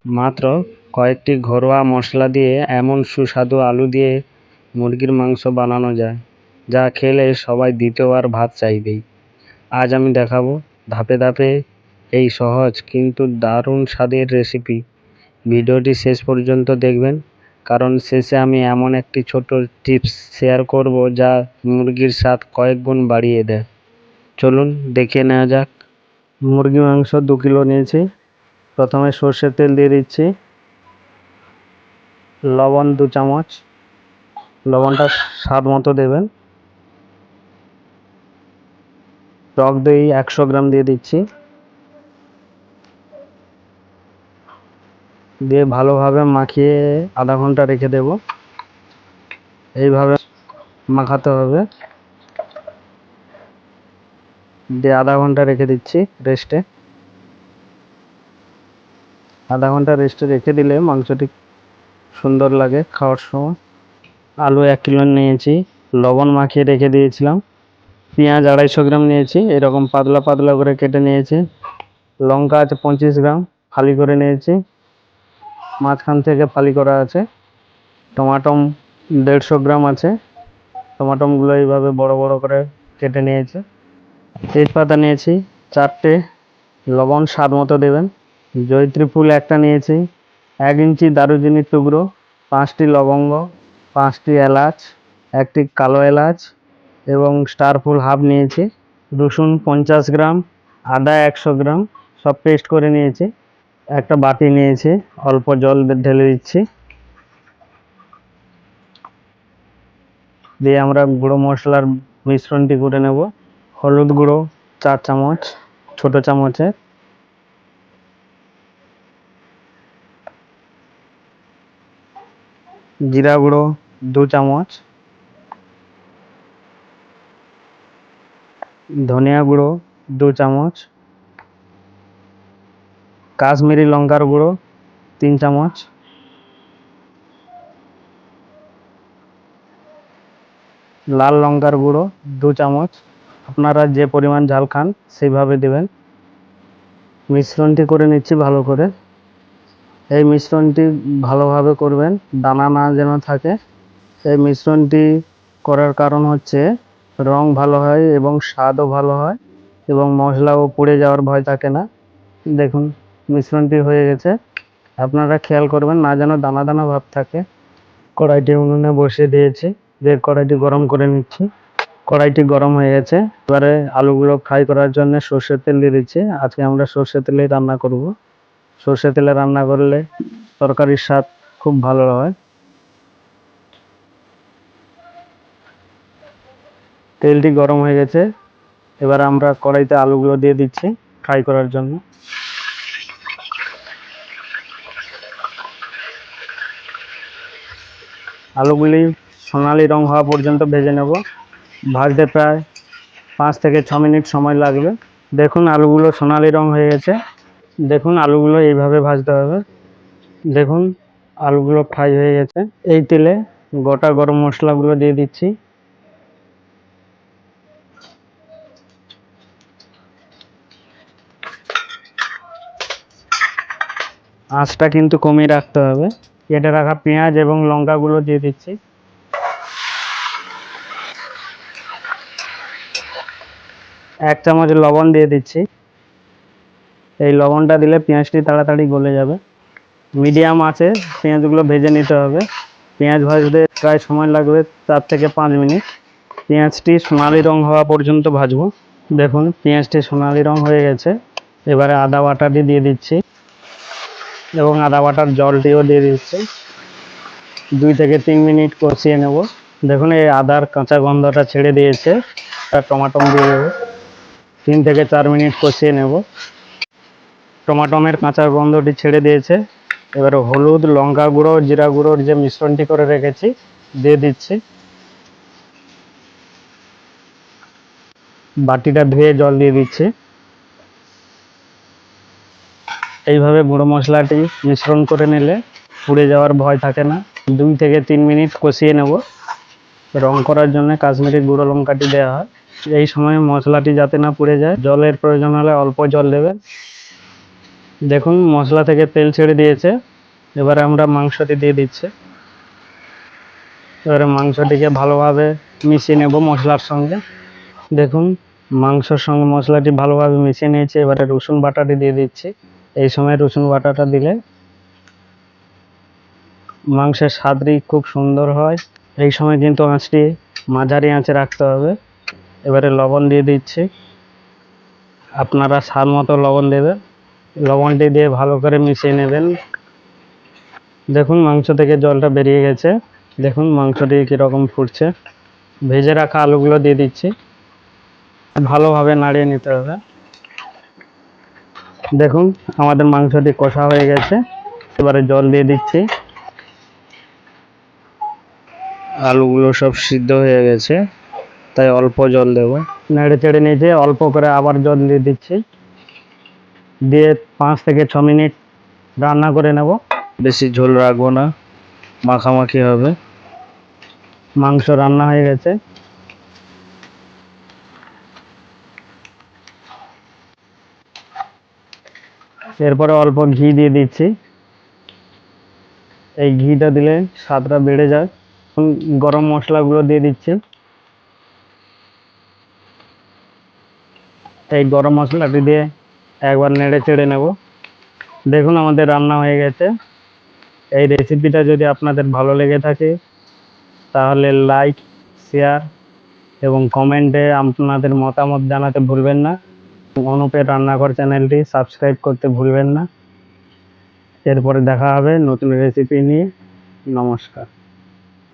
মাত্র কয়েকটি ঘরোয়া মশলা দিয়ে এমন সুস্বাদু আলু দিয়ে মুরগির মাংস বানানো যায়, যা খেলে সবাই দ্বিতীয়বার ভাত চাইবেই। আজ আমি দেখাবো ধাপে ধাপে এই সহজ কিন্তু দারুণ স্বাদের রেসিপি। ভিডিওটি শেষ পর্যন্ত দেখবেন, কারণ শেষে আমি এমন একটি ছোট টিপস শেয়ার করব যা মুরগির স্বাদ কয়েক গুণ বাড়িয়ে দেয়। চলুন দেখে নেওয়া যাক। মুরগি মাংস 2 কিলো নিয়েছি। প্রথমে সর্ষের তেল দিয়ে দিচ্ছি, লবণ 2 চামচ, লবণটা স্বাদ মতো দেবেন। টক দই 100 গ্রাম দিয়ে দিচ্ছি, দিয়ে ভালোভাবে মাখিয়ে আধা ঘন্টা রেখে দেব। এইভাবে মাখাতে হবে, দিয়ে আধা ঘন্টা রেখে দিচ্ছি রেস্টে। আধা ঘন্টা রেস্টে রেখে দিলে মাংসটি সুন্দর লাগে খাওয়ার সময়। আলু 1 কিলো নিয়েছি, লবণ মাখিয়ে রেখে দিয়েছিলাম। পেঁয়াজ 250 গ্রাম নিয়েছি, এরকম পাতলা পাতলা করে কেটে নিয়েছি। লঙ্কা আছে 25 গ্রাম, ফালি করে নিয়েছি, মাঝখান থেকে ফালি করা আছে। টমাটো 150 গ্রাম আছে, টমাটোগুলো এইভাবে বড় বড় করে কেটে নিয়েছি। তেজপাতা নিয়েছি 4টে, লবণ স্বাদ মতো দেবেন। জয়িত্রী ফুল 1টা নিয়েছি, 1 ইঞ্চি দারুচিনির টুকরো, 5টি লবঙ্গ, 5টি এলাচ, 1টি কালো এলাচ এবং স্টার ফুল হাফ নিয়েছি। রসুন 50 গ্রাম, আদা 100 গ্রাম, সব পেস্ট করে নিয়েছি। একটা বাটি নিয়েছি, অল্প জল ঢেলে দিচ্ছি, দিয়ে আমরা গুঁড়ো মশলার মিশ্রণটি করে নেব। হলুদ গুঁড়ো 4 চামচ, ছোট চামচে। জিরা গুঁড়ো 2 চামচ, ধনিয়া গুঁড়ো 2 চামচ, কাশ্মীরি লঙ্কার গুঁড়ো 3 চামচ, লাল লঙ্কার গুঁড়ো 2 চামচ। আপনারা যে পরিমাণ ঝাল খান সেইভাবে দেবেন। মিশ্রণটি করে নিচ্ছি ভালো করে। এই মিশ্রণটি ভালোভাবে করবেন, দানা না যেন থাকে। এই মিশ্রণটি করার কারণ হচ্ছে রং ভালো হয় এবং স্বাদও ভালো হয় এবং মশলাও পুড়ে যাওয়ার ভয় থাকে না। দেখুন মিশ্রণটি হয়ে গেছে, আপনারা খেয়াল করবেন না যেন দানা দানা ভাব থাকে। কড়াইটি উনুনে বসিয়ে দিয়েছি, দিয়ে কড়াইটি গরম করে নিচ্ছি। কড়াইটি গরম হয়ে গেছে, এবারে আলুগুলো ফ্রাই করার জন্য সর্ষের তেল দিয়ে দিচ্ছি। আজকে আমরা সর্ষের তেলেই রান্না করব। সর্ষের তেলে রান্না করলে তরকারির স্বাদ খুব ভালো হয়। তেলটি গরম হয়ে গেছে, এবার আমরা কড়াইতে আলুগুলো দিয়ে দিচ্ছি ফ্রাই করার জন্য। আলুগুলি সোনালি রং হওয়া পর্যন্ত ভেজে নেব। ভাজতে প্রায় 5 থেকে 6 মিনিট সময় লাগবে। দেখুন আলুগুলো সোনালি রং হয়ে গেছে। দেখুন আলুগুলো এইভাবে ভাজতে হবে। দেখুন আলুগুলো ফ্রাই হয়ে গেছে। এই তেলে গোটা গরম মশলাগুলো দিয়ে দিচ্ছি। আঁচটা কিন্তু কমিয়ে রাখতে হবে। কেটে রাখা পেঁয়াজ এবং লঙ্কাগুলো দিয়ে দিচ্ছি। এক চামচ লবণ দিয়ে দিচ্ছি। এই লবণটা দিলে পেঁয়াজটি তাড়াতাড়ি গলে যাবে। মিডিয়াম আছে পেঁয়াজগুলো ভেজে নিতে হবে। পেঁয়াজ ভাজতে প্রায় সময় লাগবে 4 থেকে 5 মিনিট। পেঁয়াজটি সোনালি রং হওয়া পর্যন্ত ভাজবো। দেখুন পেঁয়াজটি সোনালি রং হয়ে গেছে। এবারে আদা বাটাটি দিয়ে দিচ্ছি এবং আদা বাটার জলটিও দিয়ে দিচ্ছি। 2 থেকে 3 মিনিট কষিয়ে নেব। দেখুন এই আদার কাঁচা গন্ধটা ছেড়ে দিয়েছে। আর টমাটো দিয়ে দেবো। 3 থেকে 4 মিনিট কষিয়ে নেব। টমাটোমের কাঁচা গন্ধটি ছেড়ে দিয়েছে। এবারে হলুদ, লঙ্কা গুঁড়ো, জিরা গুঁড়োর যে মিশ্রণটি করে রেখেছি দিয়ে দিচ্ছি। বাটিটা ধুয়ে জল দিয়ে দিচ্ছি। এইভাবে গুঁড়ো মশলাটি মিশ্রণ করে নিলে পুড়ে যাওয়ার ভয় থাকে না। 2 থেকে 3 মিনিট কষিয়ে নেব। রং করার জন্য কাশ্মীরি গুঁড়ো লঙ্কাটি দেওয়া হয়। এই সময় মশলাটি যাতে না পুড়ে যায়, জলের প্রয়োজন হলে অল্প জল দেবেন। দেখুন মশলা থেকে তেল ছেড়ে দিয়েছে। এবারে আমরা মাংসটি দিয়ে দিচ্ছি। এবারে মাংসটিকে ভালোভাবে মিশিয়ে নেব মশলার সঙ্গে। দেখুন মাংসর সঙ্গে মশলাটি ভালোভাবে মিশিয়ে নিয়েছি। এবারে রসুন বাটাটি দিয়ে দিচ্ছি। এই সময় রসুন বাটাটা দিলে মাংসের স্বাদটি খুব সুন্দর হয়। এই সময় কিন্তু আঁচটি মাঝারি আঁচে রাখতে হবে। এবারে লবণ দিয়ে দিচ্ছি। আপনারা স্বাদ মতো লবণ দেবেন। লবণটি দিয়ে ভালো করে মিশিয়ে নেবেন। দেখুন মাংস থেকে জলটা বেরিয়ে গেছে। দেখুন মাংসটি কীরকম ফুটছে। ভেজে রাখা আলুগুলো দিয়ে দিচ্ছি। ভালোভাবে নাড়িয়ে নিতে হবে। দেখুন আমাদের মাংসটি কষা হয়ে গেছে। এবারে জল দিয়ে দিচ্ছি। আলুগুলো সব সিদ্ধ হয়ে গেছে, তাই অল্প জল দেবো। নেড়ে চেড়ে নিয়েছে, অল্প করে আবার জল দিয়ে দিচ্ছি। দিয়ে 5 থেকে 6 মিনিট রান্না করে নেব। বেশি ঝোল রাখবো না, মাখামাখি হবে। মাংস রান্না হয়ে গেছে। এরপরে অল্প ঘি দিয়ে দিচ্ছি। এই ঘিটা দিলে স্বাদটা বেড়ে যায়। গরম মশলাগুলো দিয়ে দিচ্ছি। এই গরম মশলাটি দিয়ে একবার নেড়ে চেড়ে নেব। দেখুন আমাদের রান্না হয়ে গেছে। এই রেসিপিটা যদি আপনাদের ভালো লেগে থাকে তাহলে লাইক, শেয়ার এবং কমেন্টে আপনাদের মতামত জানাতে ভুলবেন না। অনুপের রান্নাঘর চ্যানেলটি সাবস্ক্রাইব করতে ভুলবেন না। এরপরে দেখা হবে নতুন রেসিপি নিয়ে। নমস্কার।